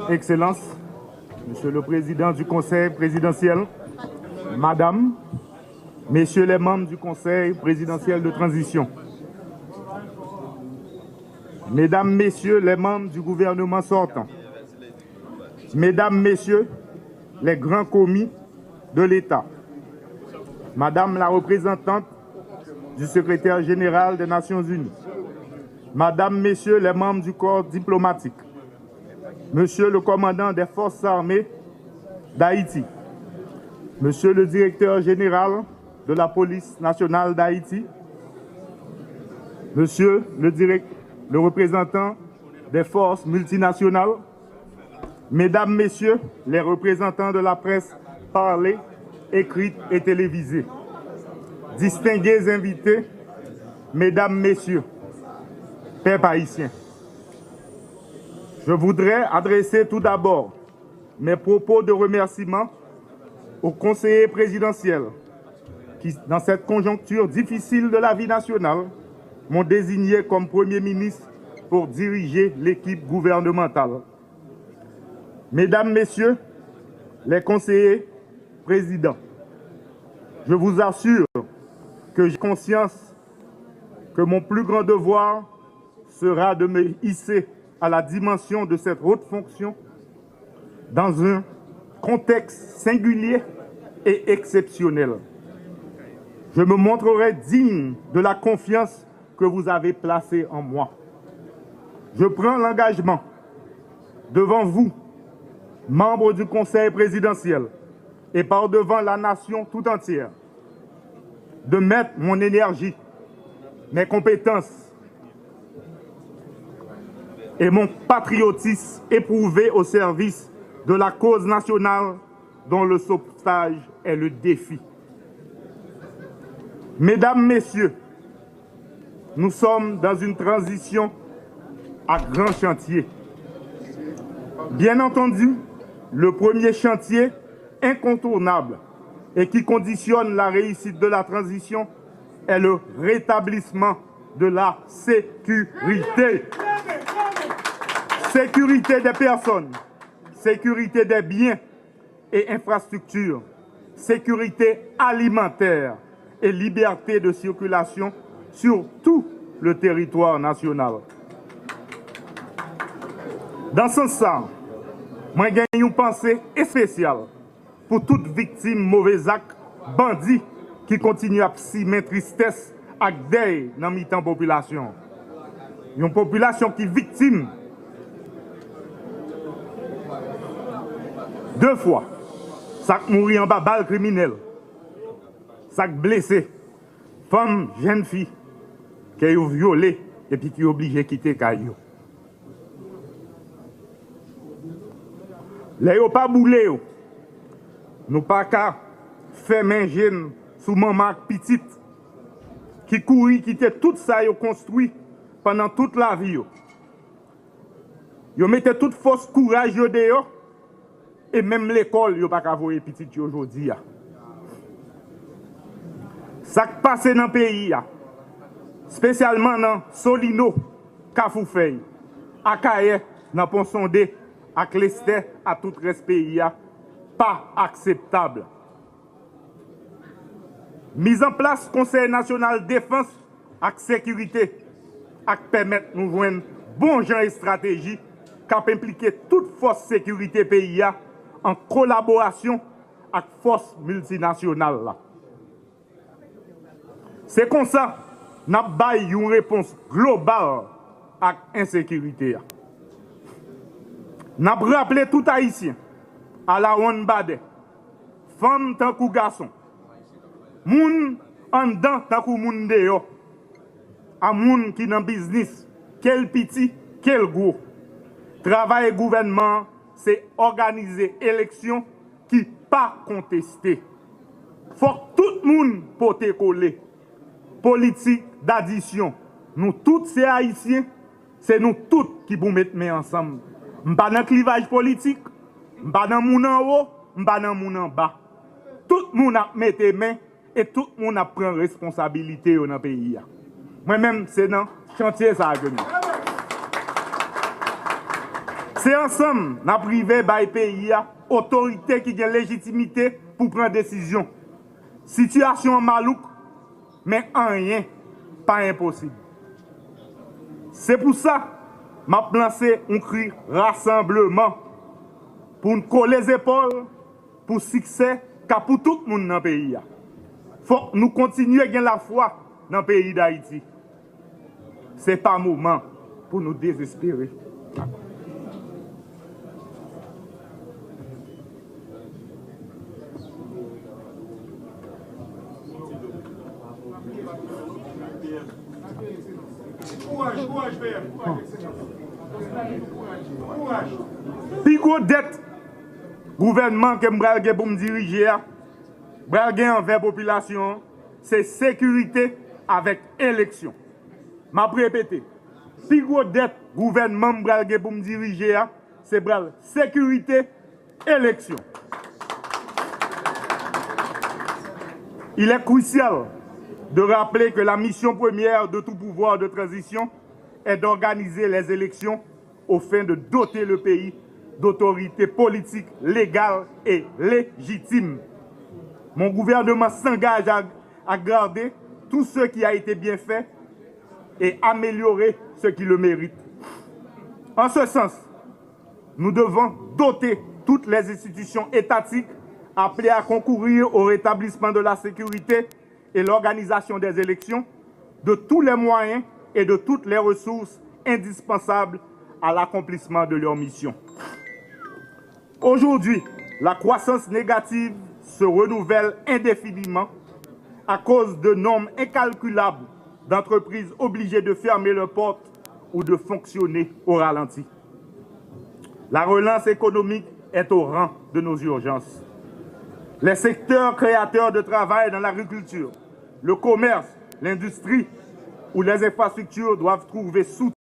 Excellences, Monsieur le Président du Conseil présidentiel, Madame, Messieurs les membres du Conseil présidentiel de transition, Mesdames, Messieurs les membres du gouvernement sortant, Mesdames, Messieurs les grands commis de l'État, Madame la représentante du secrétaire général des Nations Unies, Madame, Messieurs les membres du corps diplomatique, Monsieur le commandant des forces armées d'Haïti, Monsieur le directeur général de la police nationale d'Haïti, Monsieur le représentant des forces multinationales, Mesdames, Messieurs les représentants de la presse parlée, écrite et télévisée, distingués invités, Mesdames, Messieurs, peuple haïtien. Je voudrais adresser tout d'abord mes propos de remerciement aux conseillers présidentiels qui, dans cette conjoncture difficile de la vie nationale, m'ont désigné comme Premier ministre pour diriger l'équipe gouvernementale. Mesdames, Messieurs les conseillers présidents, je vous assure que j'ai conscience que mon plus grand devoir sera de me hisser à la dimension de cette haute fonction dans un contexte singulier et exceptionnel. Je me montrerai digne de la confiance que vous avez placée en moi. Je prends l'engagement devant vous, membres du Conseil présidentiel, et par devant la nation tout entière, de mettre mon énergie, mes compétences et mon patriotisme éprouvé au service de la cause nationale dont le sauvetage est le défi. Mesdames, Messieurs, nous sommes dans une transition à grand chantier. Bien entendu, le premier chantier incontournable et qui conditionne la réussite de la transition est le rétablissement de la sécurité. Sécurité des personnes, sécurité des biens et infrastructures, sécurité alimentaire et liberté de circulation sur tout le territoire national. Dans ce sens, moi j'ai une pensée spéciale pour toute victime mauvais acte, bandit qui continue à simer tristesse avec deuil dans la population. Une population qui est victime deux fois, ça mourir en bas balle criminelle, ça blessé, femme, jeune fille, qui est violée et puis qui est obligée de quitter Caillou. Les n'ont pas boulé, nous pas qu'à faire main jeune sous maman petite, qui courit, qui était tout ça yo construit pendant toute la vie. Yo mettait toute force courage yo dehors. Et même l'école, il n'y a pas qu'à voir les petits aujourd'hui. Ça qui passe dans le pays, spécialement dans Solino, Kafoufei, Akaye, dans Ponsondé, à Clester, à tout le reste pays, pas acceptable. Mise en place Conseil national de défense et sécurité, qui permettre de nous joindre bon gens et stratégie, qui impliquer toute force sécurité pays en collaboration avec forces multinationales. C'est comme ça que nous avons une réponse globale à l'insécurité. Nous avons rappelé tout Haïtien à la Ron Bade, femmes tant que garçons, moun en dedans tant que moun dehors, à moun qui dans business, quel petit, quel gros. Travail et gouvernement, c'est organiser élection qui pas contestée. Faut que tout le monde peut coller. Politique d'addition. Nous tous ces Haïtiens, c'est nous tous qui vous mettons ensemble. Pas dans le clivage politique, pas dans moun en haut, pas dans moun en bas. Tout le monde a mis main et tout le monde a pris responsabilité dans le pays. Moi-même, c'est dans le chantier ça. C'est ensemble, nous privé par le pays, autorité qui a légitimité pour prendre décision. Situation malouk, mais rien, pas impossible. C'est pour ça que je lancé un cri rassemblement pour nous coller les épaules pour succès car pour tout le monde dans le pays. Il faut que nous continuions à gagner la foi dans le pays d'Haïti. Ce n'est pas le moment pour nous désespérer. Puis gros dette gouvernement que je pour me diriger, envers la population, c'est sécurité avec élection. Je répéter. Puis gros dette gouvernement pour me diriger, c'est sécurité, élection. Il est crucial de rappeler que la mission première de tout pouvoir de transition est d'organiser les élections au fin de doter le pays d'autorités politiques légales et légitimes. Mon gouvernement s'engage à garder tout ce qui a été bien fait et améliorer ce qui le mérite. En ce sens, nous devons doter toutes les institutions étatiques appelées à concourir au rétablissement de la sécurité et l'organisation des élections de tous les moyens et de toutes les ressources indispensables à l'accomplissement de leur mission. Aujourd'hui, la croissance négative se renouvelle indéfiniment à cause de nombres incalculables d'entreprises obligées de fermer leurs portes ou de fonctionner au ralenti. La relance économique est au rang de nos urgences. Les secteurs créateurs de travail dans l'agriculture, le commerce, l'industrie ou les infrastructures doivent trouver soutien